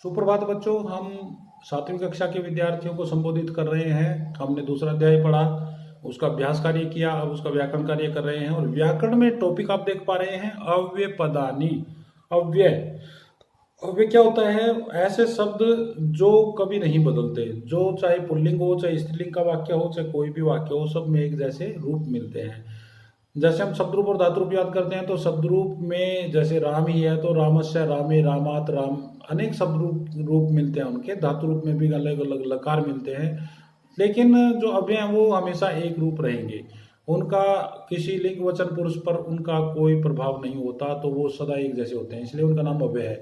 सुप्रभात बच्चों। हम 7वीं कक्षा के विद्यार्थियों को संबोधित कर रहे हैं। हमने दूसरा अध्याय पढ़ा, उसका अभ्यास कार्य किया, अब उसका व्याकरण कार्य कर रहे हैं। और व्याकरण में टॉपिक आप देख पा रहे हैं अव्यय पदानी। अव्यय अव्यय क्या होता है? ऐसे शब्द जो कभी नहीं बदलते, जो चाहे पुल्लिंग हो, चाहे स्त्रीलिंग का वाक्य हो, चाहे कोई भी वाक्य हो, सब में एक जैसे रूप मिलते हैं। जैसे हम शब्द रूप और धातु रूप याद करते हैं तो शब्द रूप में जैसे राम ही है तो रामस्य, रामे, रामात, राम, अनेक शब्द रूप मिलते हैं उनके। धातु रूप में भी अलग अलग लकार मिलते हैं, लेकिन जो अव्यय हैं वो हमेशा एक रूप रहेंगे। उनका किसी लिंग वचन पुरुष पर उनका कोई प्रभाव नहीं होता, तो वो सदा एक जैसे होते हैं, इसलिए उनका नाम अव्यय है।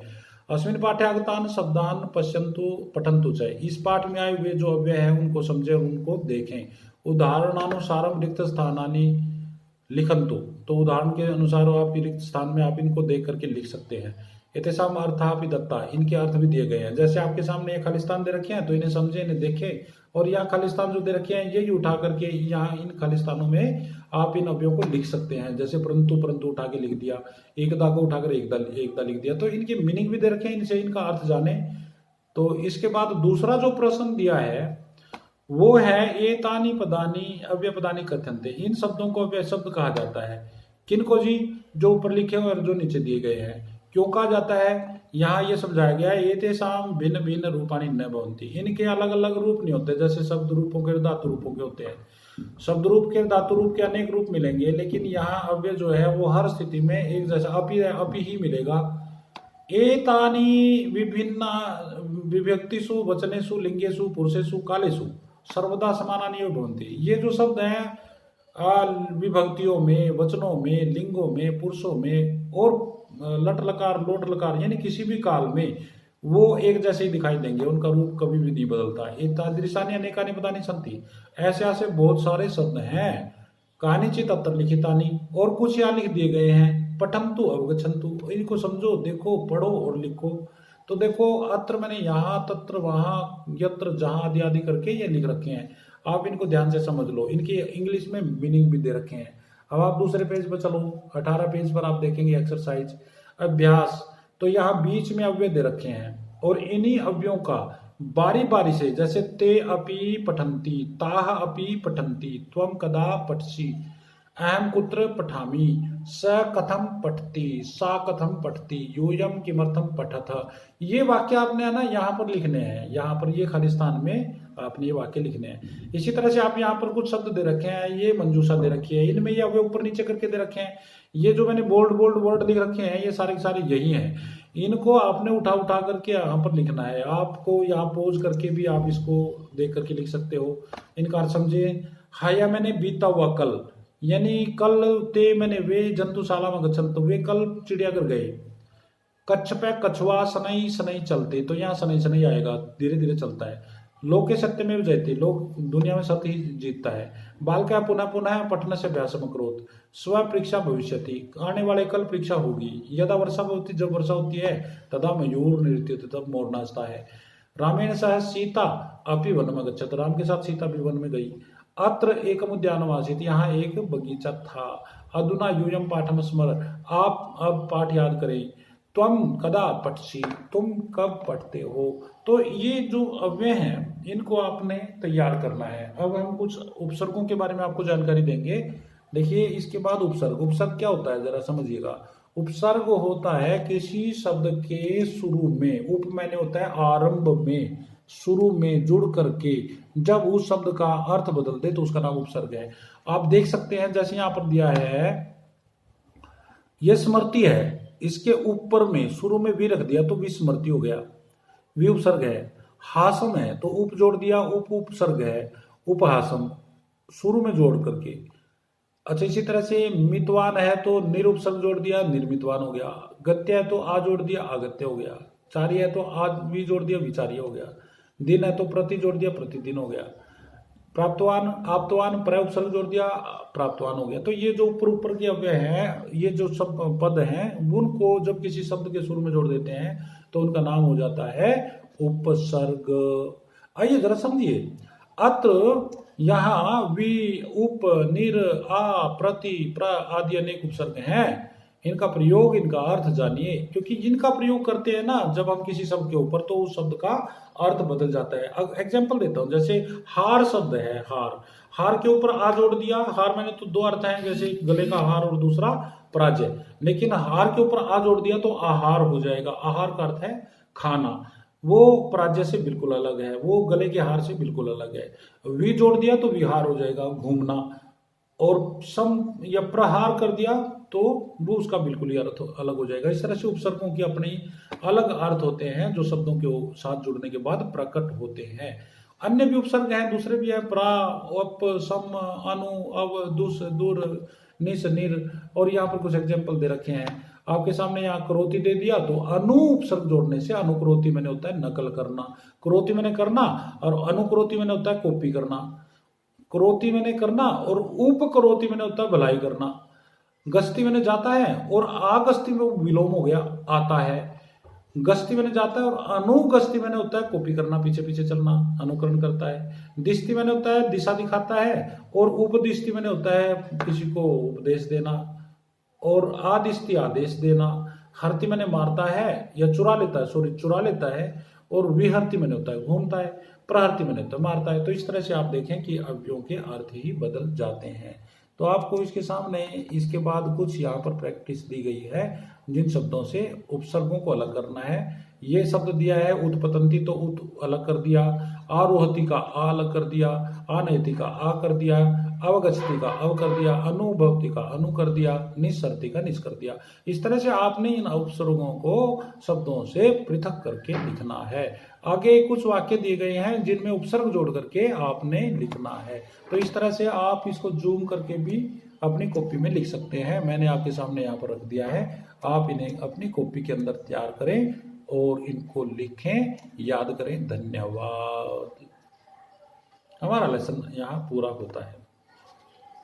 अस्मिन पाठ्यागतान शब्दान पश्यंतु पठंतु च। इस पाठ में आए हुए जो अव्यय हैं उनको समझें और उनको देखें। उदाहरणानुसारम रिक्त स्थानानि लिखंतु। तो उदाहरण के अनुसार आप रिक्त स्थान में आप इनको देख करके लिख सकते हैं। यथेषाम अर्थापि दत्ता, इनके अर्थ भी दिए गए हैं। जैसे आपके सामने ये खालिस्तान दे रखे हैं तो इन्हें समझे, इन्हें देखें, और यहाँ खालिस्तान जो दे रखे हैं यही उठा करके यहाँ इन खालिस्तानों में आप इन अवयवों को लिख सकते हैं। जैसे परंतु परंतु उठा के लिख दिया, एकदा को उठाकर एकदा लिख दिया। तो इनके मीनिंग भी दे रखे हैं, इनसे इनका अर्थ जाने। तो इसके बाद दूसरा जो प्रश्न दिया है वो है एतानी पदानी अव्यय पदानी कथ्यन्ते। इन शब्दों को अव्यय शब्द कहा जाता है। किनको जी? जो ऊपर लिखे हुए और जो नीचे दिए गए हैं। क्यों कहा जाता है? यहाँ ये समझाया गया है एतेषां भिन्न भिन्न रूपाणि न भवन्ति। इनके अलग अलग रूप नहीं होते, जैसे शब्द रूपों के धातु रूपों के होते हैं। शब्द रूप के धातु रूप के अनेक रूप मिलेंगे, लेकिन यहाँ अव्यय जो है वो हर स्थिति में एक जैसा अपी ही मिलेगा। एतानी विभिन्न विभक्तिषु वचनेषु लिंगेषु पुरुषेषु कालेषु सर्वदा समानानि भवन्ति। ये जो शब्द हैं विभक्तियों में, वचनों में, लिंगों में, पुरुषों में और लट लकार लोट लकार यानी किसी भी काल में वो एक जैसे ही दिखाई देंगे, उनका रूप कभी भी नहीं बदलता। एतादृशानि अनेकानि पदानि सन्ति। ऐसे ऐसे बहुत सारे शब्द हैं। कानिचित् अत्र लिखितानि, और कुछ यहाँ लिख दिए गए हैं। पठन्तु अवगच्छन्तु, इनको समझो, देखो, पढ़ो और लिखो। तो देखो, अत्र मैंने यहाँ, तत्र, वहाँ, यत्र, जहाँ आदि आदि करके ये लिख रखे हैं। आप इनको ध्यान से समझ लो। इनकी इंग्लिश में मीनिंग भी दे रखे हैं। अब आप दूसरे पेज पर चलो, 18 पेज पर आप देखेंगे एक्सरसाइज अभ्यास। तो यहाँ बीच में अव्यय दे रखे हैं और इन्हीं अव्ययों का बारी बारी से, जैसे ते अपि पठन्ति, ताह अपि पठन्ति, त्वम कदा पठसि, अहम कुत्र पठामि, स कथम पठति, सा कथम पठति, यूयम किमर्थम पठथ। ये वाक्य आपने है ना यहाँ पर लिखने हैं। यहाँ पर ये खालिस्तान में आपने ये वाक्य लिखने हैं। इसी तरह से आप यहाँ पर कुछ शब्द दे रखे हैं, ये मंजूषा दे रखी है, इनमें ये अव्यय ऊपर नीचे करके दे रखे हैं। ये जो मैंने बोल्ड बोल्ड वर्ड लिख रखे हैं ये सारे के सारे यही हैं। इनको आपने उठा उठा करके यहाँ पर लिखना है। आपको यहाँ पोज करके भी आप इसको देख करके लिख सकते हो। इनका अर्थ समझे। हाया मैंने बीता हुआ कल, यानी कल ते मैंने वे जंतुशाला में गच्छन्त, वे कल चिड़ियाघर गए। कच्छ पे कछुआ सनई सनई चलते, तो यहाँ सनई सनई आएगा, धीरे धीरे चलता है। लोके सत्य में जयते, लोग दुनिया में सत्य ही जीतता है। बाल का पुनः पुनः पठन से अभ्यास करोत, स्व परीक्षा भविष्यति, आने वाले कल परीक्षा होगी। यदा वर्षा होती, जब वर्षा होती है, तदा मयूर नृत्यते, तब मोर नाचता है। रामेण सह सीता अपि वन में गच्छत, राम के साथ सीता भी वन में गई। अत्र एकम उद्यानम आसीत, यहाँ एक बगीचा था। अधुना यूयम पाठम स्मर, आप अब पाठ याद करें। त्वम कदा पठसि, तुम कब पढ़ते हो। तो ये जो अव्यय हैं इनको आपने तैयार करना है। अब हम कुछ उपसर्गों के बारे में आपको जानकारी देंगे। देखिए, इसके बाद उपसर्ग। उपसर्ग क्या होता है जरा समझिएगा। उपसर्ग होता है किसी शब्द के शुरू में, उप मैंने होता है आरंभ में, शुरू में जुड़ करके जब उस शब्द का अर्थ बदल दे तो उसका नाम उपसर्ग है। आप देख सकते हैं जैसे यहां पर दिया है, यह स्मृति है, इसके ऊपर में शुरू में भी रख दिया तो विस्मृति हो गया, वि उपसर्ग है। हासम है तो उप जोड़ दिया, उप उपसर्ग है, उपहासम, शुरू में जोड़ करके। अच्छा, इसी तरह से मितवान है तो निरुपसर्ग जोड़ दिया, निर्मितवान हो गया। गत्य है तो आ जोड़ दिया, आगत्य हो गया। चारी है तो आज भी जोड़ दिया, विचारी हो गया। दिन है तो प्रति जोड़ दिया, प्रतिदिन हो गया। प्राप्तवान आप्तवान उपसर्ग जोड़ दिया, प्राप्तवान हो गया। तो ये जो ऊपर ऊपर के अव्यय हैं, ये जो सब पद हैं, उनको जब किसी शब्द के शुरू में जोड़ देते हैं तो उनका नाम हो जाता है उपसर्ग। आइए जरा समझिए। अत्र यहाँ वि, उप, निर, आ, प्रति, प्र आदि अनेक उपसर्ग हैं। इनका प्रयोग, इनका अर्थ जानिए, क्योंकि इनका प्रयोग करते हैं ना जब हम किसी शब्द के ऊपर, तो उस शब्द का अर्थ बदल जाता है। अब एग्जाम्पल देता हूँ, जैसे हार शब्द है, हार, हार के ऊपर आ जोड़ दिया। हार मैंने तो दो अर्थ हैं, जैसे गले का हार और दूसरा पराजय, लेकिन हार के ऊपर आ जोड़ दिया तो आहार हो जाएगा। आहार का अर्थ है खाना, वो पराजय से बिल्कुल अलग है, वो गले के हार से बिल्कुल अलग है। वी जोड़ दिया तो विहार हो जाएगा, घूमना, और सम या प्रहार कर दिया तो वो उसका बिल्कुल ही अर्थ अलग हो जाएगा। इस तरह से उपसर्गों की अपने अलग अर्थ होते हैं जो शब्दों के साथ जुड़ने के बाद प्रकट होते हैं। अन्य भी उपसर्ग हैं, दूसरे भी हैं, प्रा, अप, सम, अनु, अव, दुस, दूर, निस, निर, और यहाँ पर कुछ एग्जाम्पल दे रखे हैं आपके सामने। यहाँ करोति दे दिया तो अनु उपसर्ग जोड़ने से, अनुकरोति मैंने होता है नकल करना, करोति मैंने करना, और अनुकरोति मैंने होता है कॉपी करना। करोति मैंने करना और उपकरोति मैंने होता है भलाई करना। गस्ती मैंने जाता है और आगस्ती में विलोम हो गया, आता है। गस्ती मैंने जाता है और अनुगस्ती मैंने होता है कॉपी करना, पीछे पीछे चलना, अनुकरण करता है। दिस्ती मैंने होता है दिशा दिखाता है, और उपदिष्टि मैंने होता है किसी को उपदेश देना, और आदिष्टि आदेश देना। हरती मैंने मारता है या चुरा लेता है, सॉरी चुरा लेता है, और विहरती मैंने होता है घूमता है, प्रहरती मैंने होता है मारता है। तो इस तरह से आप देखें कि अव्ययों के अर्थ ही बदल जाते हैं। तो आपको इसके सामने इसके बाद कुछ यहाँ पर प्रैक्टिस दी गई है, जिन शब्दों से उपसर्गों को अलग करना है। ये शब्द दिया है उत्पतंती, तो उत अलग कर दिया, आरोहती का आ अलग कर दिया, आनयति का आ कर दिया, अवगछति का अव कर दिया, अनुभवती का अनु कर दिया, निस्सरती का निस कर दिया। इस तरह से आपने इन उपसर्गों को शब्दों से पृथक करके लिखना है। आगे कुछ वाक्य दिए गए हैं जिनमें उपसर्ग जोड़ करके आपने लिखना है। तो इस तरह से आप इसको जूम करके भी अपनी कॉपी में लिख सकते हैं। मैंने आपके सामने यहाँ पर रख दिया है, आप इन्हें अपनी कॉपी के अंदर तैयार करें और इनको लिखें, याद करें। धन्यवाद। हमारा लेसन यहाँ पूरा होता है।